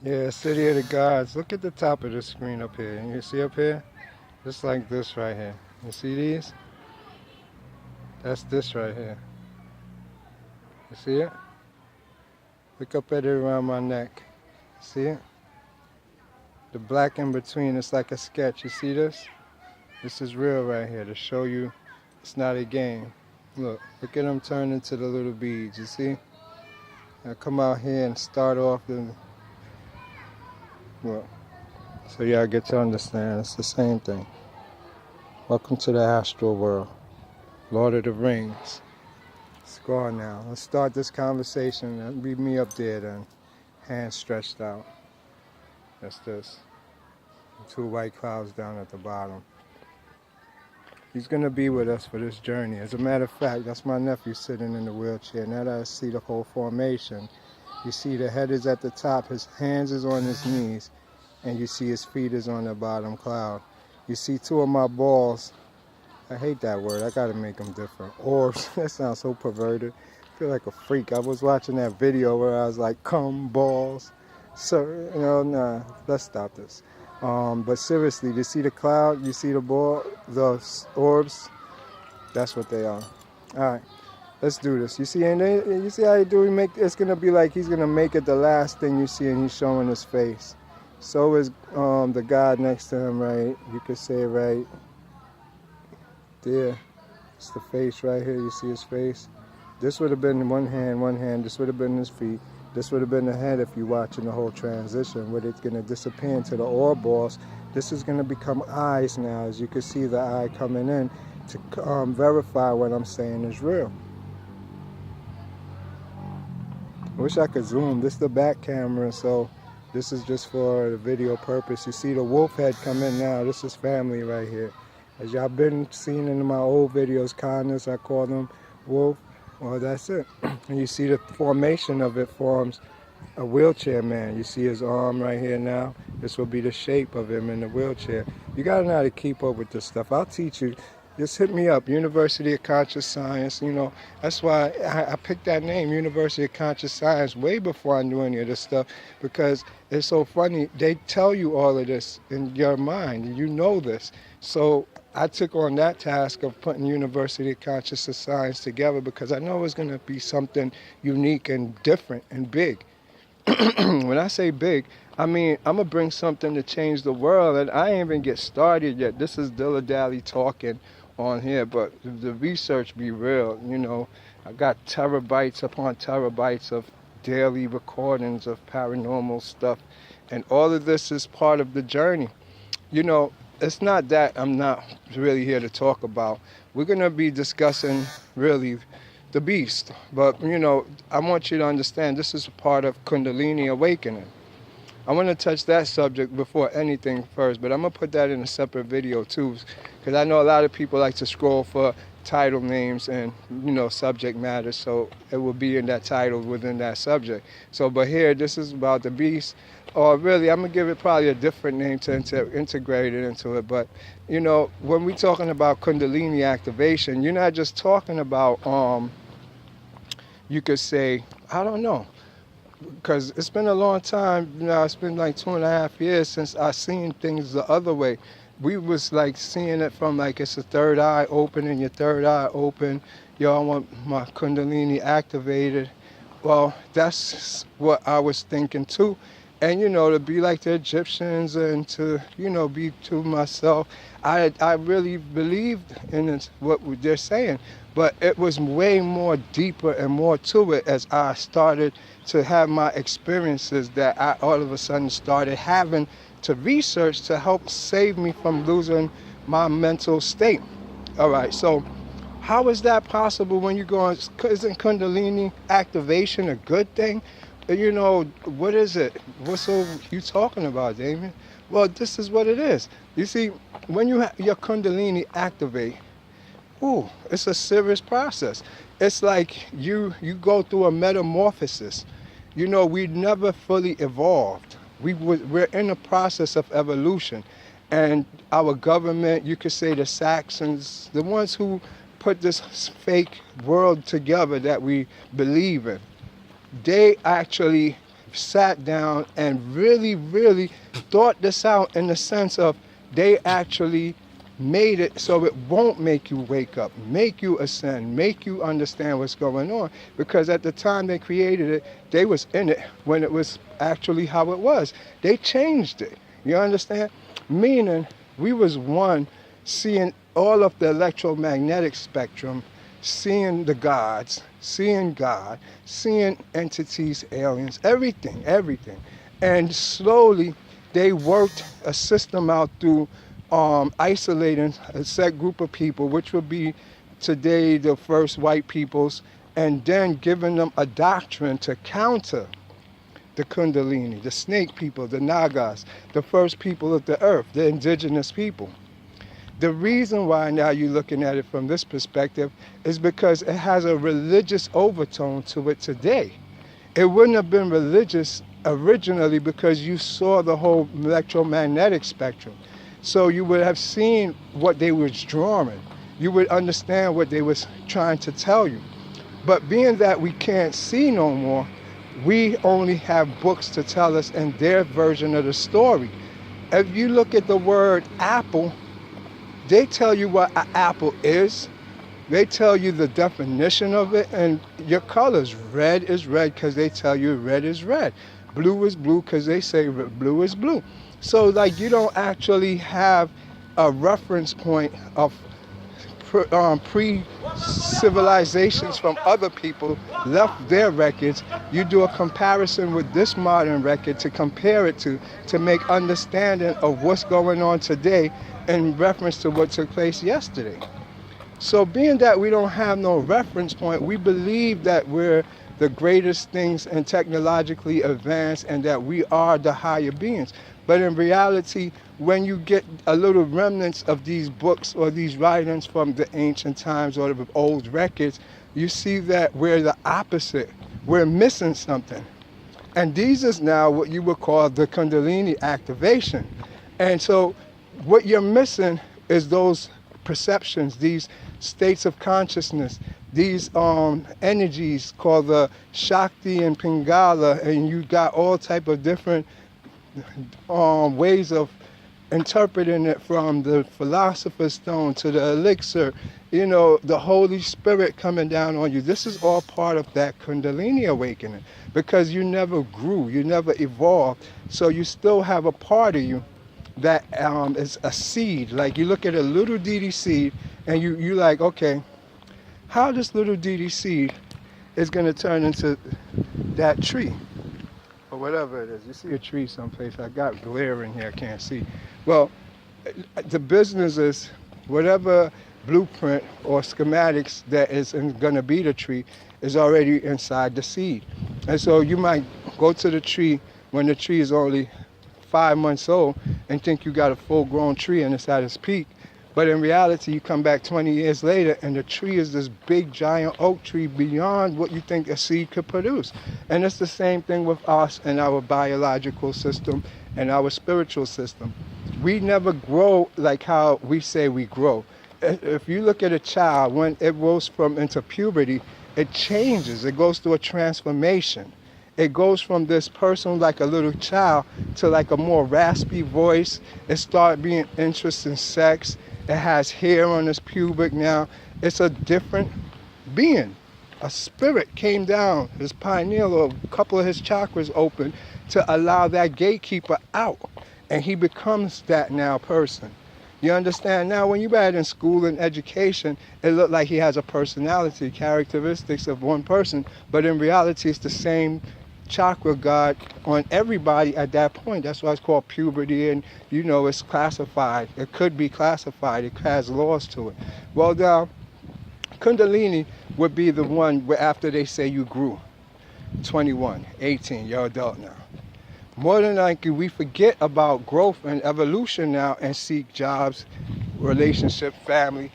Yeah, City of the Gods. Look at the top of the screen up here. You see up here? Just like this right here. You see these? That's this right here. You see it? Look up at it around my neck. See it? The black in between, it's like a sketch. You see this? This is real right here to show you it's not a game. Look at them turn into the little beads. You see? I come out here and start off the look. So y'all get to understand it's the same thing. Welcome to the astral world. Lord of the Rings. Let's go on now. Let's start this conversation. Leave me up there then. Hands stretched out. That's this. Two white clouds down at the bottom. He's going to be with us for this journey. As a matter of fact, that's my nephew sitting in the wheelchair. Now that I see the whole formation, you see the head is at the top, his hands is on his knees, and you see his feet is on the bottom cloud. You see two of my balls. I hate that word. I gotta make them different. Orbs. That sounds so perverted. I feel like a freak. I was watching that video where I was like, come balls. So, nah, let's stop this. But seriously, you see the cloud? You see the ball? The orbs? That's what they are. All right, let's do this. You see, and you see how you do? It's gonna be like he's gonna make it the last thing you see, and he's showing his face. So is the God next to him, right? You could say right there. It's the face right here. You see his face? This would have been one hand. This would have been his feet. This would have been the head if you're watching the whole transition, where it's going to disappear into the orb balls. This is going to become eyes now, as you can see the eye coming in to verify what I'm saying is real. I wish I could zoom. This is the back camera, so this is just for the video purpose. You see the wolf head come in now. This is family right here. As y'all been seeing in my old videos, kindness, I call them wolf. Well, that's it. And you see the formation of it forms a wheelchair man. You see his arm right here now. This will be the shape of him in the wheelchair. You got to know how to keep up with this stuff. I'll teach you. Just hit me up, University of Conscious Science. That's why I picked that name, University of Conscious Science, way before I knew any of this stuff, because it's so funny. They tell you all of this in your mind, and you know this. So I took on that task of putting University of Conscious Science together because I know it was going to be something unique and different and big. When I say big, I mean I'm going to bring something to change the world, and I ain't even get started yet. This is dilly-dally talking on here, but the research be real. I got terabytes upon terabytes of daily recordings of paranormal stuff, and all of this is part of the journey. It's not that I'm not really here to talk about. We're going to be discussing really the beast, but I want you to understand this is a part of Kundilini Awakening. I want to touch that subject before anything first, but I'm going to put that in a separate video too, because I know a lot of people like to scroll for title names and subject matter, so it will be in that title within that subject. But here, this is about the beast, or really I'm going to give it probably a different name to integrate it into it. But when we're talking about Kundalini activation, you're not just talking about you could say, I don't know, because it's been a long time now. It's been like 2.5 years since I seen things the other way. We was like seeing it from like it's a third eye open and your third eye open. Yo, I want my Kundalini activated. Well, that's what I was thinking too. And to be like the Egyptians and to be to myself, I really believed in it, what they're saying, but it was way more deeper and more to it as I started to have my experiences that I all of a sudden started having to research to help save me from losing my mental state. All right, so how is that possible when you go on? Isn't Kundalini activation a good thing? What is it? What's you talking about, Damien? Well, this is what it is. You see, when you have your Kundalini activate, it's a serious process. It's like you go through a metamorphosis. We never fully evolved. We're in the process of evolution. And our government, you could say the Saxons, the ones who put this fake world together that we believe in, they actually sat down and really, really thought this out in the sense of they actually made it so it won't make you wake up, make you ascend, make you understand what's going on. Because at the time they created it, they was in it when it was actually how it was. They changed it. You understand? Meaning we was one seeing all of the electromagnetic spectrum, seeing the gods, seeing God, seeing entities, aliens, everything. And slowly they worked a system out through isolating a set group of people, which would be today the first white peoples, and then giving them a doctrine to counter the Kundalini, the snake people, the Nagas, the first people of the earth, the indigenous people. The reason why now you're looking at it from this perspective is because it has a religious overtone to it today. It wouldn't have been religious originally because you saw the whole electromagnetic spectrum. So you would have seen what they were drawing. You would understand what they was trying to tell you. But being that we can't see no more, we only have books to tell us in their version of the story. If you look at the word apple, they tell you what an apple is. They tell you the definition of it, and your colors. Red is red because they tell you red is red. Blue is blue because they say blue is blue. So like you don't actually have a reference point of pre-civilizations from other people left their records. You do a comparison with this modern record to compare it to make understanding of what's going on today in reference to what took place yesterday. So being that we don't have no reference point, we believe that we're the greatest things and technologically advanced and that we are the higher beings. But in reality, when you get a little remnants of these books or these writings from the ancient times or the old records, you see that we're the opposite. We're missing something. And these is now what you would call the Kundalini activation. And so what you're missing is those perceptions, these states of consciousness, these energies called the Shakti and Pingala, and you got all type of different ways of interpreting it, from the Philosopher's Stone to the elixir, you know, the Holy Spirit coming down on you. This is all part of that Kundalini awakening, because you never grew, you never evolved, so you still have a part of you that is a seed. Like you look at a little DD seed and you like, okay, how this little DD seed is going to turn into that tree or whatever it is. You see a tree someplace, I got glare in here, I can't see. Well, the business is whatever blueprint or schematics that is going to be the tree is already inside the seed. And so you might go to the tree when the tree is only 5 months old and think you got a full-grown tree and it's at its peak. But in reality, you come back 20 years later and the tree is this big giant oak tree beyond what you think a seed could produce. And it's the same thing with us and our biological system and our spiritual system. We never grow like how we say we grow. If you look at a child, when it goes from into puberty, it changes. It goes through a transformation. It goes from this person like a little child to like a more raspy voice. It starts being interested in sex. It has hair on its pubic now. It's a different being. A spirit came down, his pineal, or a couple of his chakras open to allow that gatekeeper out. And he becomes that now person. You understand? Now when you're in school and education, it looked like he has a personality, characteristics of one person, but in reality it's the same chakra god on everybody at that point. That's why it's called puberty, and you know it's classified. It could be classified. It has laws to it. Well, now Kundalini would be the one where after they say you grew, 21, 18, you're adult now. More than likely, we forget about growth and evolution now and seek jobs, relationship, family,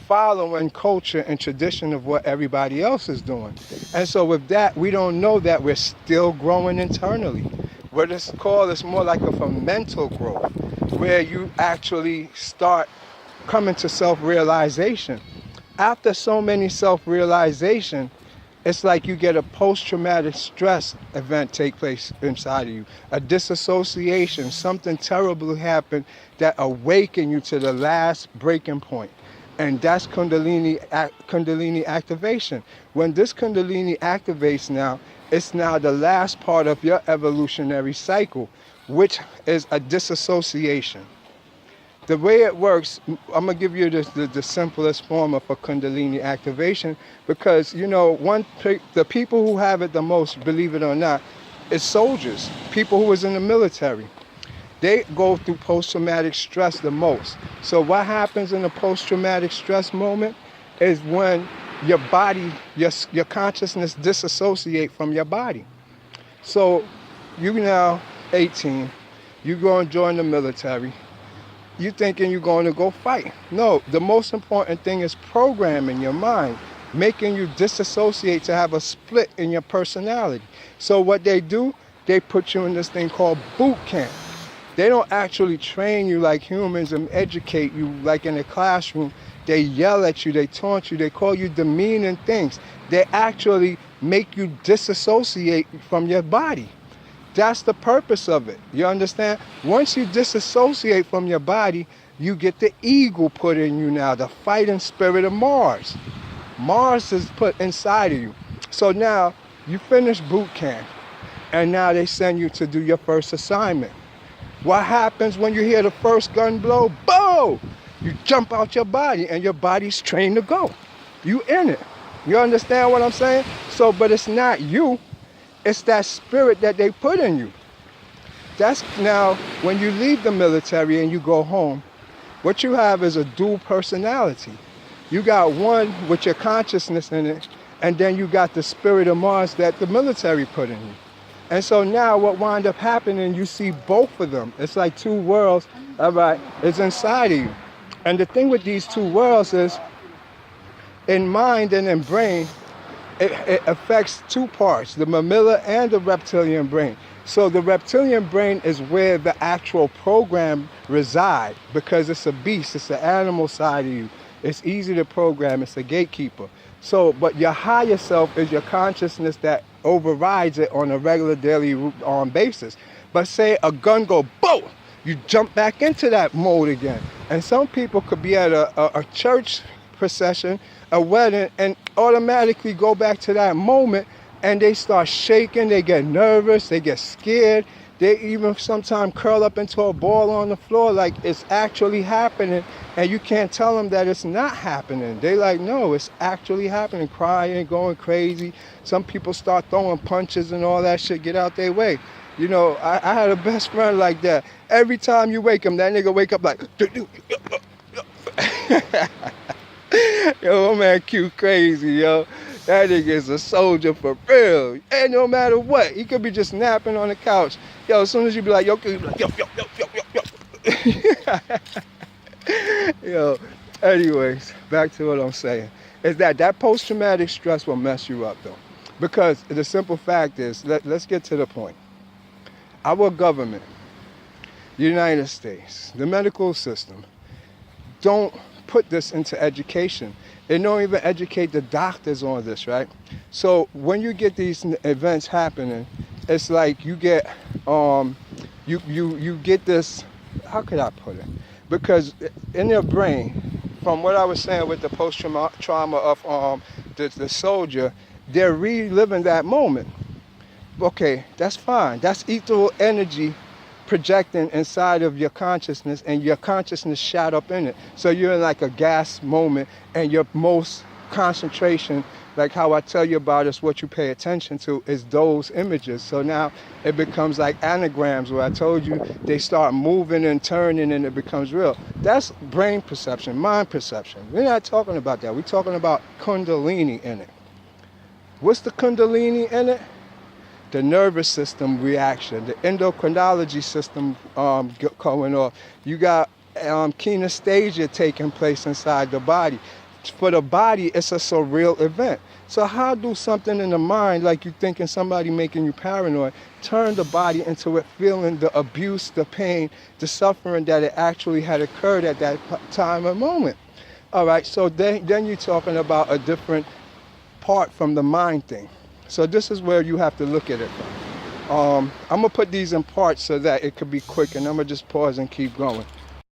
following culture and tradition of what everybody else is doing. And so with that, we don't know that we're still growing internally. What it's called is more like a mental growth, where you actually start coming to self-realization. After so many self-realization, It's like you get a post-traumatic stress event take place inside of you, a disassociation, something terrible happened that awakened you to the last breaking point. And that's Kundalini activation. When this Kundalini activates now, it's now the last part of your evolutionary cycle, which is a disassociation. The way it works, I'm going to give you the simplest form of a Kundalini activation, because, you know, the people who have it the most, believe it or not, is soldiers, people who was in the military. They go through post-traumatic stress the most. So what happens in a post-traumatic stress moment is when your body, your consciousness disassociate from your body. So you now 18, you go and join the military. You thinking you're going to go fight. No, the most important thing is programming your mind, making you disassociate to have a split in your personality. So what they do, they put you in this thing called boot camp. They don't actually train you like humans and educate you like in a classroom. They yell at you, they taunt you, they call you demeaning things. They actually make you disassociate from your body. That's the purpose of it. You understand? Once you disassociate from your body, you get the eagle put in you now, the fighting spirit of Mars. Mars is put inside of you. So now you finish boot camp, and now they send you to do your first assignment. What happens when you hear the first gun blow? Boom! You jump out your body, and your body's trained to go. You in it. You understand what I'm saying? So, but it's not you. It's that spirit that they put in you. That's now, when you leave the military and you go home, what you have is a dual personality. You got one with your consciousness in it, and then you got the spirit of Mars that the military put in you. And so now what wind up happening, you see both of them. It's like two worlds, all right, it's inside of you. And the thing with these two worlds is, in mind and in brain, it affects two parts, the mammalia and the reptilian brain. So the reptilian brain is where the actual program resides, because it's a beast, it's the animal side of you. It's easy to program, it's a gatekeeper. So, but your higher self is your consciousness that overrides it on a regular daily basis. But say a gun go boom, you jump back into that mode again. And some people could be at a church procession, a wedding, and automatically go back to that moment, and they start shaking, they get nervous, they get scared, they even sometimes curl up into a ball on the floor like it's actually happening, and you can't tell them that it's not happening. They like, no, it's actually happening, crying, going crazy. Some people start throwing punches and all that shit, get out their way. You know, I had a best friend like that. Every time you wake him, that nigga wake up like, yo, man, cute crazy, yo. That nigga is a soldier for real. And no matter what, he could be just napping on the couch. Yo, as soon as you be like, yo, you be like, yo. Yo, anyways, back to what I'm saying. Is that post-traumatic stress will mess you up, though. Because the simple fact is, let's get to the point. Our government, the United States, the medical system, don't put this into education. They don't even educate the doctors on this, right? So when you get these events happening, it's like you get you get this, how could I put it? Because in your brain, from what I was saying with the post-trauma of the soldier, they're reliving that moment. Okay, that's fine. That's ethereal energy projecting inside of your consciousness, and your consciousness shot up in it. So you're in like a gas moment, and your most concentration, like how I tell you about is what you pay attention to, is those images. So now it becomes like anagrams, where I told you they start moving and turning and it becomes real. That's brain perception, mind perception. We're not talking about that. We're talking about Kundalini in it. What's the Kundalini in it? The nervous system reaction, the endocrinology system going off. You got kinesthesia taking place inside the body. For the body, it's a surreal event. So how do something in the mind, like you thinking somebody making you paranoid, turn the body into it feeling the abuse, the pain, the suffering that it actually had occurred at that time and moment? All right, so then you're talking about a different apart from the mind thing. So this is where you have to look at it from. I'm gonna put these in parts so that it could be quick, and I'm gonna just pause and keep going.